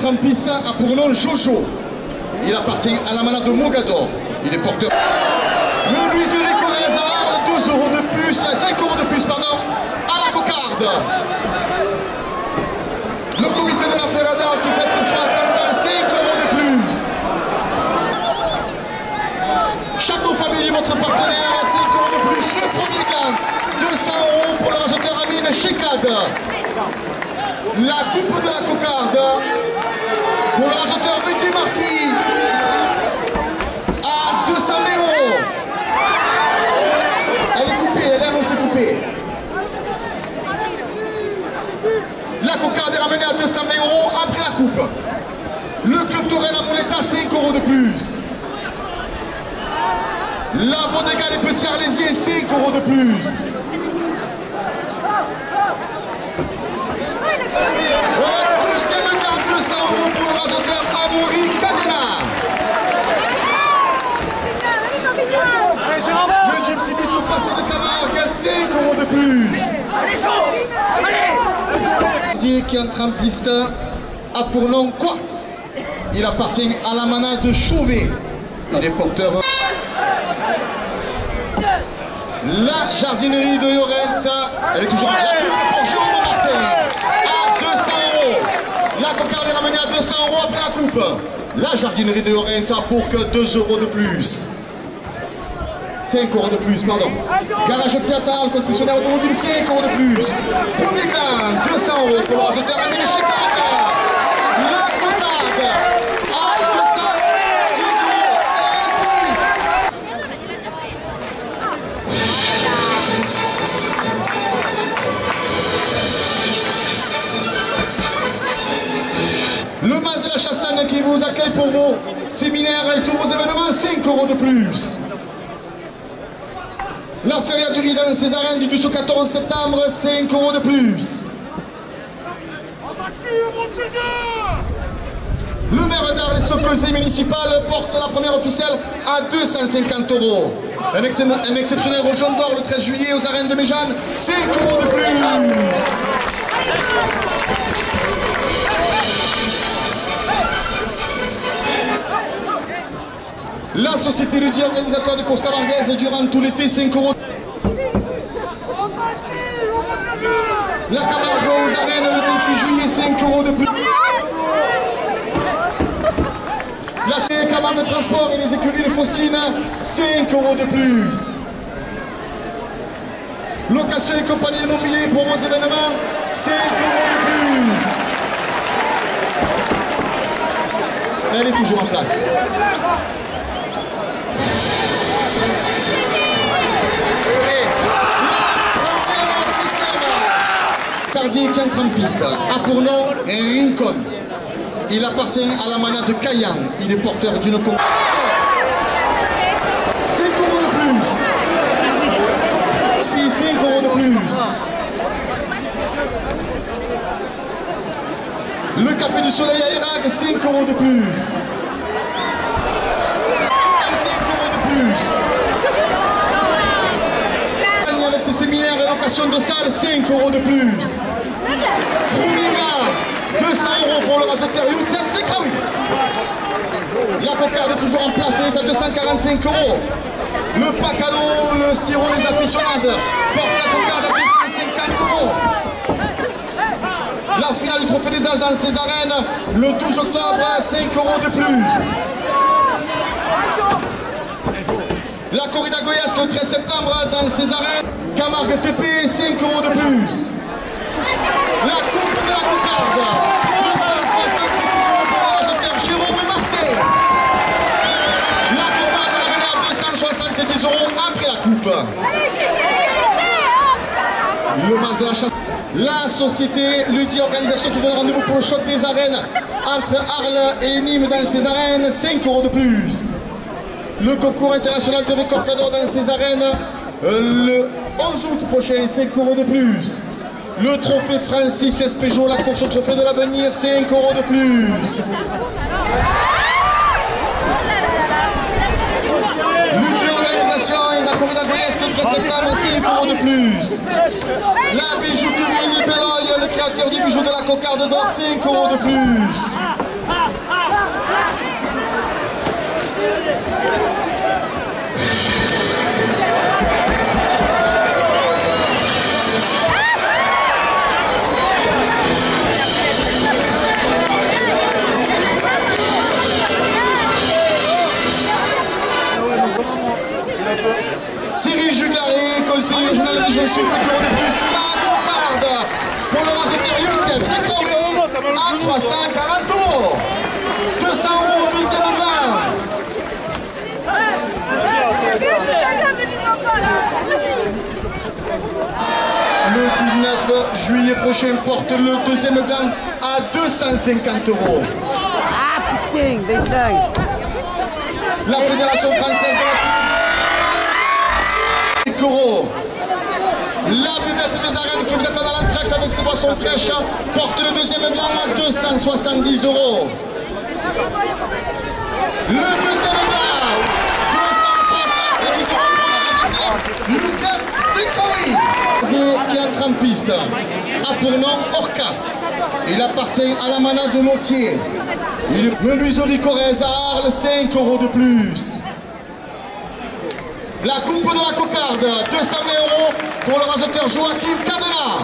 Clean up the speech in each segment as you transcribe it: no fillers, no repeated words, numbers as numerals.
entre en piste a pour nom Jojo. Il appartient à la manade de Mogador. Il est porteur. Le Luis Rico Rezar, 12 € de plus, 5 € de plus, pardon, à la cocarde. Le comité de la Ferrada qui fait ce soir 5 € de plus. Château Famille, votre partenaire, 5 € de plus. Le premier gain, 200 € pour le rasoteur Amine Chekad. La coupe de la cocarde pour le rasoteur Mehdi Marti à 200 €. Elle est coupée, elle est annoncée coupée. La cocarde est ramenée à 200 € après la coupe. Le club Torel à Moneta, 5 € de plus. La Bodega des Petits Arlésiens, 5 € de plus. Deuxième gamme, 200 € pour le rasoteur Amaury Cadena. Le Gypsy Beach au Passion de Camargue, 5 € de plus. Qui entre en piste a pour nom Quartz. Il appartient à la manade de Chauvet. Il est porteur. La jardinerie de Llorens, elle est toujours à la coupe pour Jérôme Martin à 200 €. La cocarde est ramenée à 200 € après la coupe. La jardinerie de Llorens a pour que 2 € de plus. 5 € de plus, pardon. Garage Piatal, concessionnaire automobile, 5 € de plus. Premier gain, 200 € pour le rasoteur Amine Chekad. La cocarde à 210 €. Le mas de la Chassagne qui vous accueille pour vos séminaires et tous vos événements, 5 € de plus. La Feria du Riz dans ses arènes du 12 au 14 septembre, 5 € de plus. Le maire d'Arles, le conseil municipal, porte la première officielle à 250 €. Un exceptionnel Rojon d'Or le 13 juillet aux arènes de Méjeanne, 5 € de plus. La société Ludier, organisateur de Costa Vargaise durant tout l'été, 5 €. La Camargue aux arènes le 28 juillet, 5 € de plus. La Camargue de transport et les écuries de Faustine, 5 € de plus. Location et compagnie immobilier pour vos événements, 5 € de plus. Elle est toujours en place. Cardier qui entre en piste a pour nom Rincon. Il appartient à la manade de Cayenne. Il est porteur d'une coupe. 5 € de plus. Puis 5 € de plus. Le Café du Soleil à Irak, 5 € de plus. 5 € de plus. Avec ses séminaires et location de salle, 5 € de plus. Rouliga, 200 € pour le rasoteur Youssef Zekraoui. La cocarde est toujours en place, elle est à 245 €. Le pack à l'eau, le sirop des aficionades porte la cocarde à 250 €. La finale du Trophée des As dans ces arènes, le 12 octobre, 5 € de plus. La corrida goyesque le 13 septembre dans ces arènes, Camargue TP, 5 € de plus. La coupe de la cocarde, 260 € pour le rasoteur Jérôme Martin. La cocarde est ramenée à 270 € après la coupe. Le mas de la chasse. La société Ludier Organisation qui donne rendez-vous pour le choc des arènes entre Arles et Nîmes dans ces arènes, 5 € de plus. Le concours international de récortador dans ces arènes, le 11 août prochain, 5 € de plus. Le trophée Francis Espejo, la course au trophée de l'avenir, 5 € de plus. L'utilisation et la corrida goyesque le 13 septembre, 5 € de plus. La bijouterie Belloy, le créateur du bijou de la cocarde d'or, 5 € de plus. Jugaré, conseiller régional de région sud, 5 euros de plus. La cocarde pour le rasoteur Youssef Zekraoui à 340 euros. 200 euros, deuxième grain. Le 19 juillet prochain porte le deuxième grain à 250 euros. Ah putain, Bessaye. La Fédération française de la euros. La buvette des arènes qui vous attend à l'entracte avec ses boissons fraîches porte le deuxième blanc à 270 euros. Le deuxième blanc, 270 euros pour le Youssef Zekraoui, qui entre en piste. A pour nom Orca. Il appartient à la manade de Motier. Menuiserie Corrèze à Arles, 5 euros de plus. La coupe de la cocarde, 200 euros pour le rasoteur Joachim Cadena.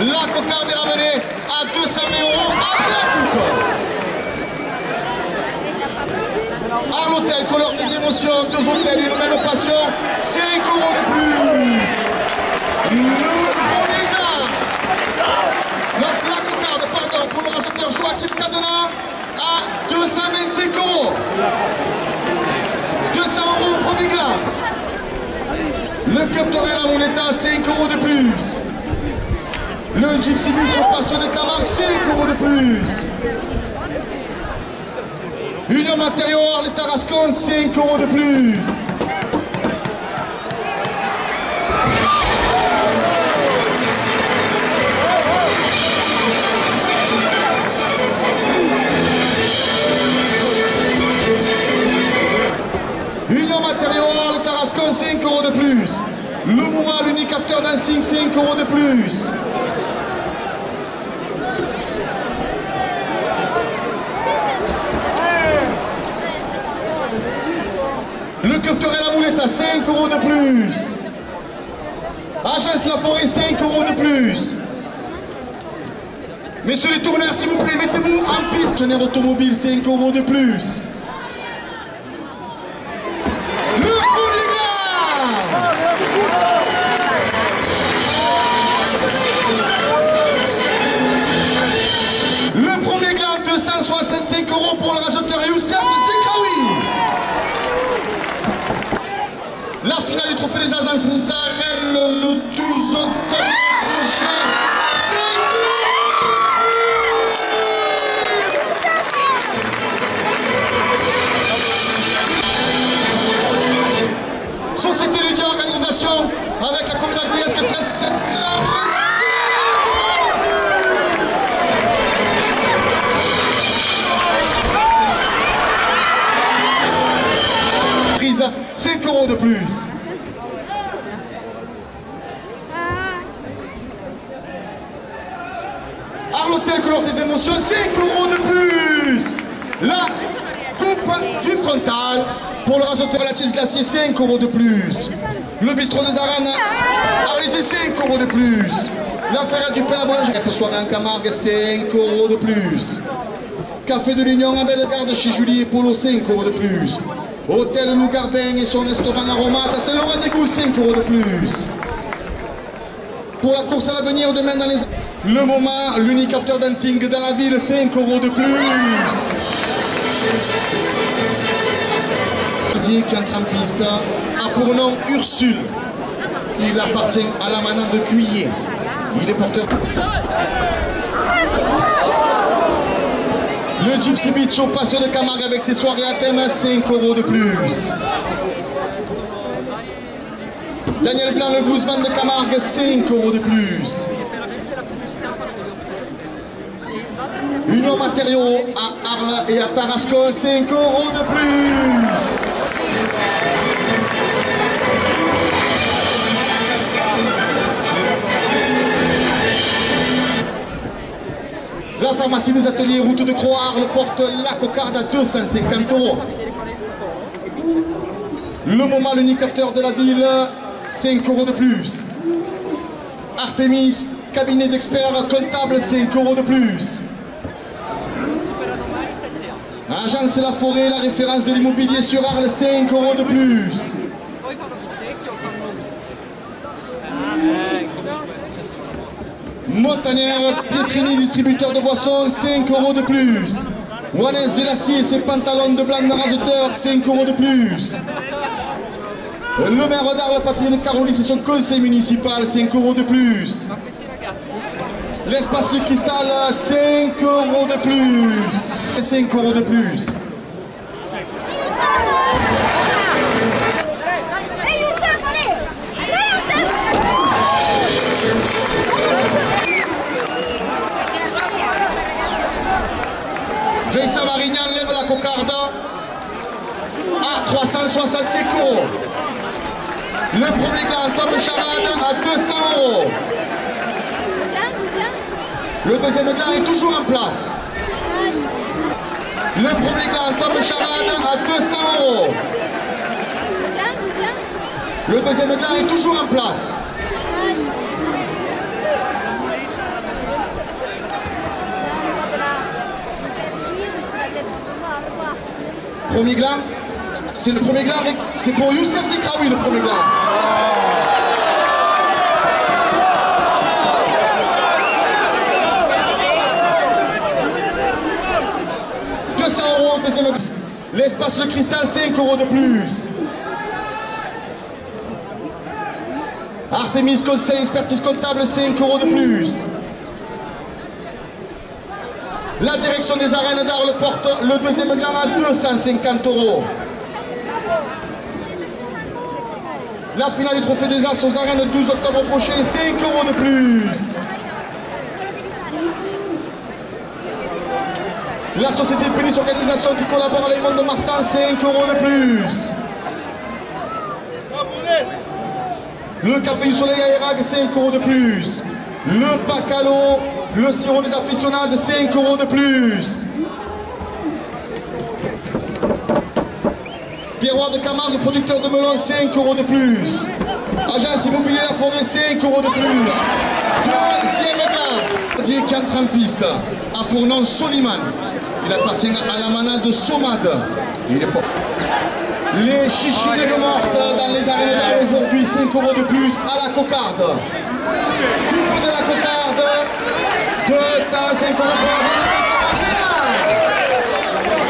La cocarde est ramenée à 200 euros avec la coupe. À l'hôtel, couleur des émotions, 2 hôtels, une même passion, 5 euros de plus. La cocarde, pardon, pour le rasoteur Joachim Cadena à 225 euros. 200 euros au premier grain. Le capteur et la moneta à 5 euros de plus. Le Gypsy Beach au Passo de Camargue, 5 euros de plus. Union Matériaux, les Tarascons, 5 euros de plus. Union Matériaux, les Tarascons, 5 euros de plus. Le Moura, l'unique after dancing, 5 euros de plus. Le capteur et la moulette à 5 euros de plus. Agence La Forêt, 5 euros de plus. Messieurs les tourneurs, s'il vous plaît, mettez-vous en piste. Génère automobile, 5 euros de plus. Le premier grain, 265 euros pour le rasoteur Youssef Zekraoui. La finale du trophée des As dans ses arènes le 12 octobre prochain. Société Ludia Organisation avec la commune agouillesque 13 5 euros de plus. Arlotel, couleur des émotions, 5 euros de plus. La coupe du frontal pour le rasoteur Lattice Glacier, 5 euros de plus. Le bistrot des arènes, Arlysée, 5 euros de plus. La ferrette du pain à boulangerie pour soirée en Camargue, 5 euros de plus. Café de l'Union à Bellegarde chez Julie et Polo, 5 euros de plus. Hôtel Lougarbin et son restaurant Aromate à Saint-Laurent-des-Goûts, 5 euros de plus. Pour la course à l'avenir demain dans les... Le moment, l'unique after dancing dans la ville, 5 euros de plus. Qui entre en piste a pour nom Ursule. Il appartient à la manade de Cuillé. Il est porteur... Le Gypsy Beach au Passo de Camargue avec ses soirées à thème à 5 euros de plus. Daniel Blanc, le bluesman de Camargue, 5 euros de plus. Union Matériaux à Arles et à Tarascon, 5 euros de plus. La pharmacie des ateliers route de Croix-Arles porte la cocarde à 250 euros. Le moment, l'unique acteur de la ville, 5 euros de plus. Artemis, cabinet d'experts comptable, 5 euros de plus. Agence La Forêt, la référence de l'immobilier sur Arles, 5 euros de plus. Montaner Pietrini, distributeur de boissons, 5 € de plus. Juanes de l'Acier, ses pantalons de blanc de raseteur, 5 € de plus. Le maire d'Arles, Patrick de Carolis, et son conseil municipal, 5 € de plus. L'espace Le Cristal, 5 € de plus. 5 € de plus. Vincent Marignan lève la cocarde à 365 €. Le premier gland, Tom Charade, à 200 €. Le deuxième gland est toujours en place. Le premier gland, Tom Charade, à 200 €. Le deuxième gland est toujours en place. Premier gland, c'est le premier gland, c'est pour Youssef Zekraoui le premier gland. « 200 €, deuxième gland. L'espace Le Cristal, 5 € de plus. Artemis Conseil, expertise comptable, 5 € de plus. La direction des arènes d'Arles porte le deuxième gland à 250 €. La finale du Trophée des As aux arènes, 12 octobre prochain, 5 € de plus. La société Pénis Organisation qui collabore avec le monde de Marsan, 5 € de plus. Le Café du Soleil à Erag, 5 € de plus. Le Pacalo, le sirop des aficionades, 5 € de plus. Terroir de Camargue, producteur de melon, 5 € de plus. Agence Immobilier La Forêt, 5 € de plus. Deuxième gars, qui entre en piste, a pour nom Soliman. Il appartient à la manade de Somad. Il est pas... Les chichis de morte dans les arènes d'Arles aujourd'hui, 5 € de plus à la cocarde. Coupe de la cocarde, 205 € pour la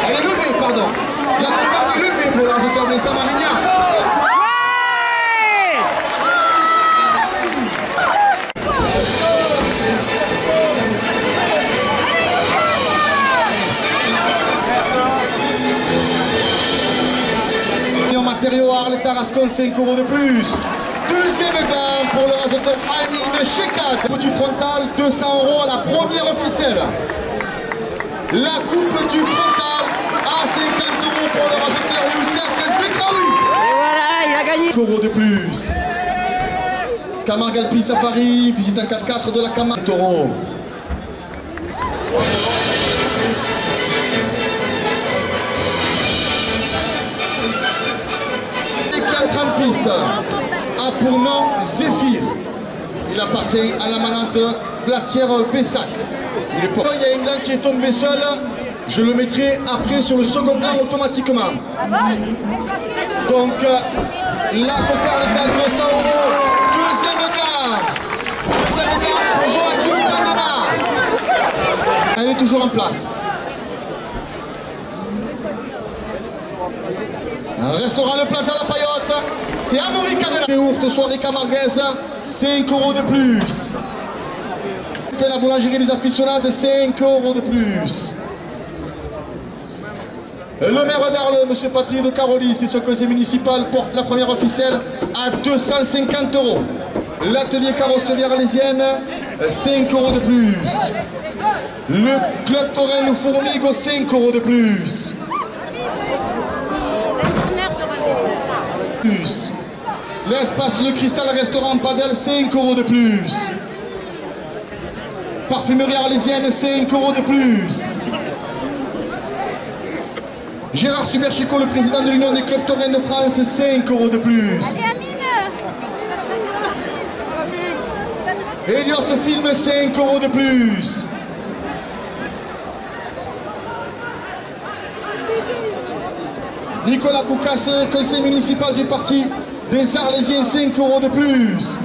Elle est levée, pardon. La cocarde est levée pour la raseteur de Samarignan. Matériaux Arles Tarascon, 5 € de plus. Deuxième gain pour le raseteur Amine Chekat. Du frontal, 200 € à la première ficelle. La coupe du frontal à 50 € pour le raseteur Youssef Zekraoui. Et voilà, il a gagné. 5 € de plus. Camargue Alpi Safari, visite en 4x4 de la Camargue. Taureau. En piste a pour nom Zéphyr. Il appartient à la manade Blatière Bessac. Il y a un gland qui est tombé seul. Je le mettrai après sur le second gland automatiquement. Donc la cocarde est à 200 €. Deuxième gland. Deuxième gland pour Joachim Cardena. Elle est toujours en place. Un restaurant Le Plaza La Paillote, c'est Amaury Cardena. Et ourte soirée camarguaise, 5 € de plus. La boulangerie des aficionades, 5 € de plus. Le maire d'Arles, M. Patrick de Carolis, et son conseil municipal porte la première ficelle à 250 €. L'atelier carrosserie arlésienne, 5 € de plus. Le club Torrent Fourmigo, 5 € de plus. L'espace Le Cristal Restaurant Padel, 5 € de plus. Parfumerie arlésienne, 5 € de plus. Gérard Suberchico, le président de l'Union des clubs Torrent de France, 5 € de plus. Elios Film, 5 € de plus. Nicolas Koukas, conseil municipal du parti des Arlésiens, 5 € de plus.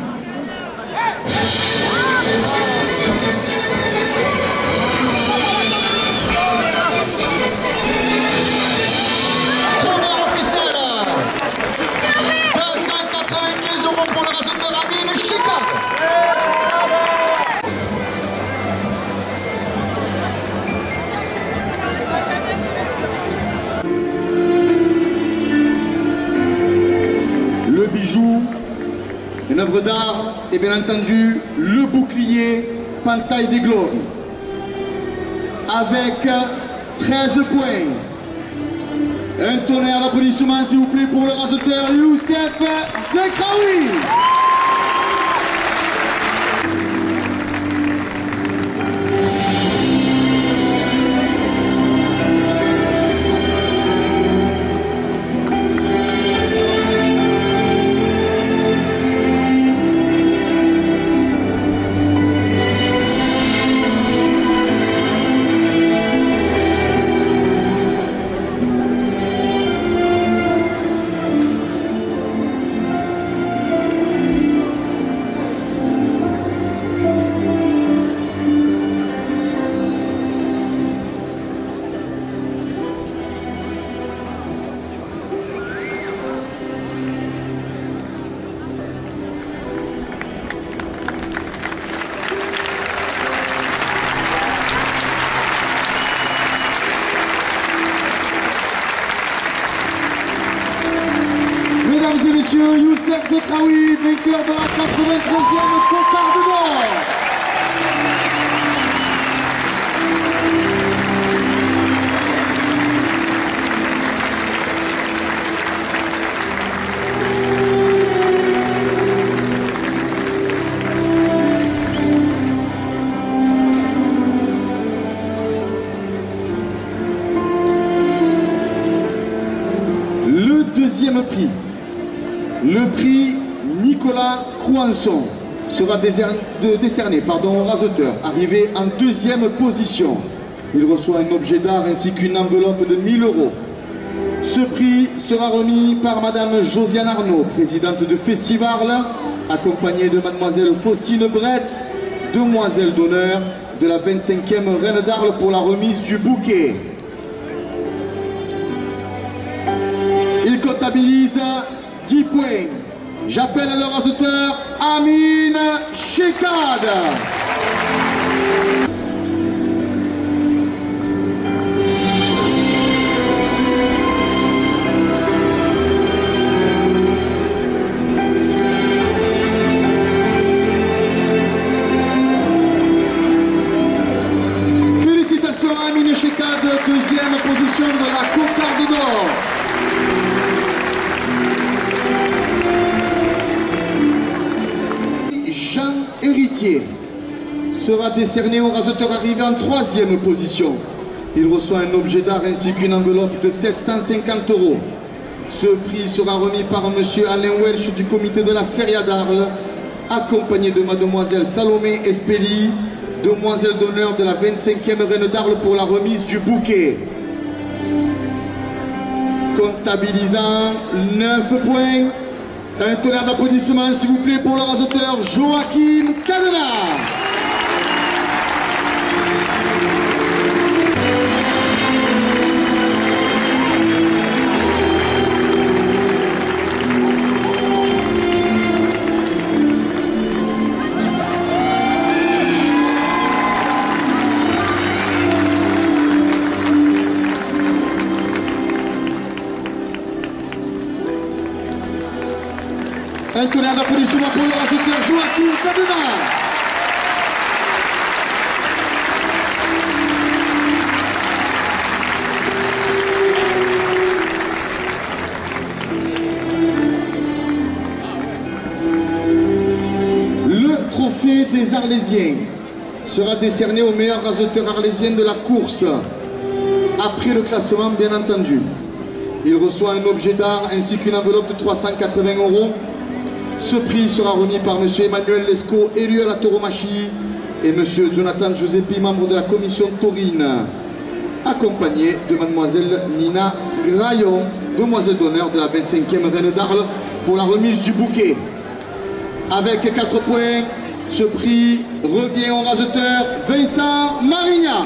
euros pour le rasoteur Amine Chekad. Le bijou, une œuvre d'art et bien entendu le bouclier Pantaille des Globes avec 13 points. Un tonnerre d'applaudissements s'il vous plaît pour le rasoteur Youssef Zekraoui. Mesdames et messieurs, Youssef Zekraoui, vainqueur de la 93e Cocarde d'Or. Le deuxième prix. Le prix Nicolas Crouançon sera décerné au rasoteur, arrivé en deuxième position. Il reçoit un objet d'art ainsi qu'une enveloppe de 1000 euros. Ce prix sera remis par Madame Josiane Arnaud, présidente de Festival, accompagnée de Mademoiselle Faustine Brett, demoiselle d'honneur de la 25e Reine d'Arles pour la remise du bouquet. Il comptabilise 10 points. J'appelle le rasoteur Amine Chekad. Félicitations à Amine Chekad, deuxième position de la Cocarde d'Or. Héritier sera décerné au rasoteur arrivé en troisième position. Il reçoit un objet d'art ainsi qu'une enveloppe de 750 euros. Ce prix sera remis par M. Alain Welch du comité de la Feria d'Arles, accompagné de Mademoiselle Salomé Espelli, demoiselle d'honneur de la 25e Reine d'Arles pour la remise du bouquet. Comptabilisant 9 points. Un tonnerre d'applaudissements s'il vous plaît pour le rasoteur Joachim Cadena. Un tonnerre d'applaudissements pour le rasoteur Joachim Cadena. Le trophée des Arlésiens sera décerné au meilleur rasoteur arlésien de la course, après le classement bien entendu. Il reçoit un objet d'art ainsi qu'une enveloppe de 380 euros. Ce prix sera remis par M. Emmanuel Lescaut, élu à la tauromachie, et M. Jonathan Giuseppi, membre de la commission taurine, accompagné de Mlle Nina Graillon, demoiselle d'honneur de la 25e Reine d'Arles, pour la remise du bouquet. Avec 4 points, ce prix revient au raseteur Vincent Marigna.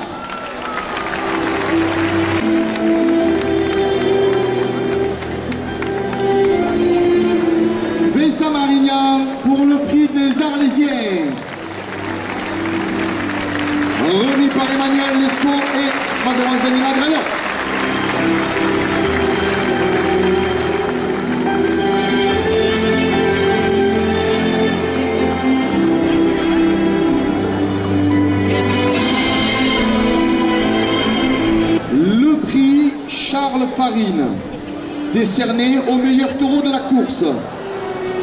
Vincent Marigna Janina Graillon. Le prix Charles Farine, décerné au meilleur taureau de la course.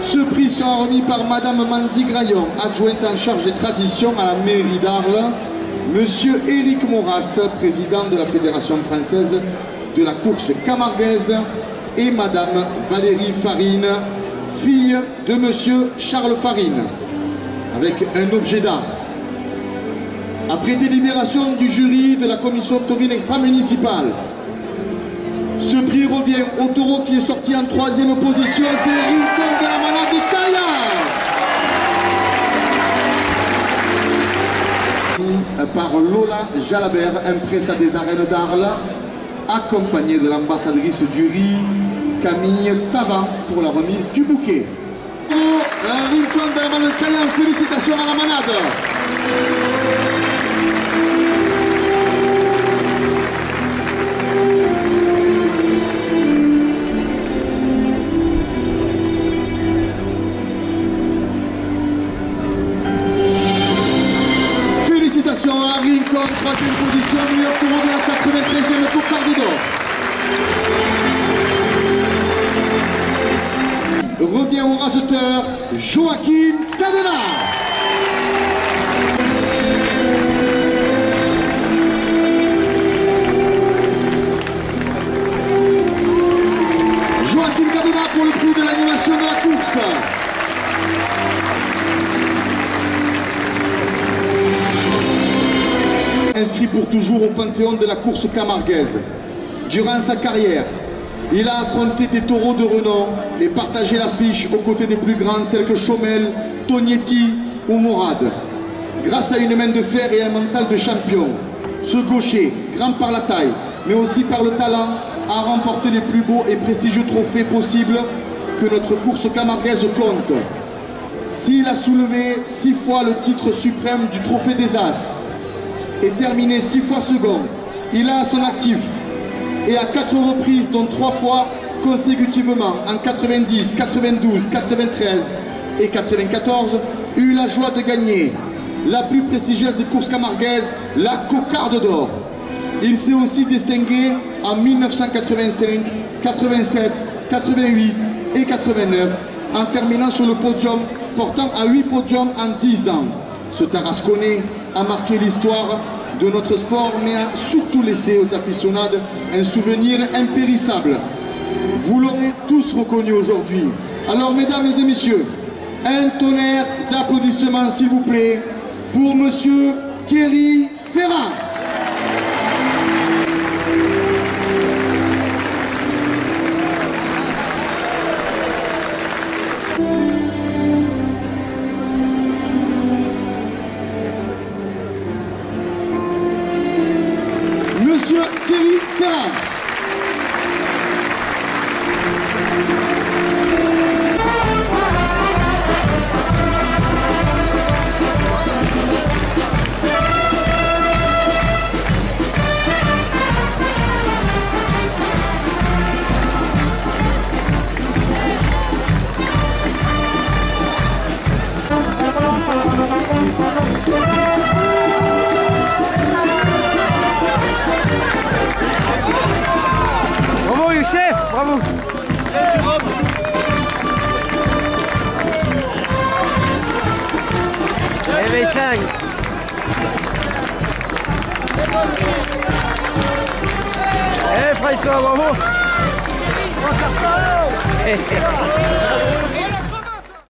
Ce prix sera remis par Madame Mandy Graillon, adjointe en charge des traditions à la mairie d'Arles, Monsieur Éric Moras, président de la Fédération française de la course camarguaise, et Madame Valérie Farine, fille de Monsieur Charles Farine, avec un objet d'art. Après délibération du jury de la commission taurine extra-municipale, ce prix revient au taureau qui est sorti en 3e position, c'est Rincon de la Manade de Caya. Par Lola Jalabert, impressa des arènes d'Arles, accompagnée de l'ambassadrice du riz, Camille Tavan, pour la remise du bouquet. Rincon de la Manade de Caya, félicitations à la manade. Félicitations à Rincon, 3e position, meilleur taureau de la 93e cocarde d'or. Revient au raseteur Joaquin Cadena. Joaquin Cadena pour le prix de l'animation de la course. Inscrit pour toujours au panthéon de la course camarguaise. Durant sa carrière, il a affronté des taureaux de renom et partagé l'affiche aux côtés des plus grands tels que Chomel, Tognetti ou Mourad. Grâce à une main de fer et un mental de champion, ce gaucher, grand par la taille, mais aussi par le talent, a remporté les plus beaux et prestigieux trophées possibles que notre course camarguaise compte. S'il a soulevé 6 fois le titre suprême du trophée des As, et terminé 6 fois second, il a à son actif, et à 4 reprises, dont 3 fois consécutivement, en 90, 92, 93 et 94, eu la joie de gagner la plus prestigieuse des courses camarguaises, la cocarde d'or. Il s'est aussi distingué en 1985, 87, 88 et 89, en terminant sur le podium, portant à 8 podiums en 10 ans. Ce Tarasconnais a marqué l'histoire de notre sport, mais a surtout laissé aux aficionados un souvenir impérissable. Vous l'aurez tous reconnu aujourd'hui. Alors, mesdames et messieurs, un tonnerre d'applaudissements, s'il vous plaît, pour Monsieur Thierry Ferrand. Monsieur Thierry Ferrand. Bravo Youssef, bravo. Et V5. François, bravo.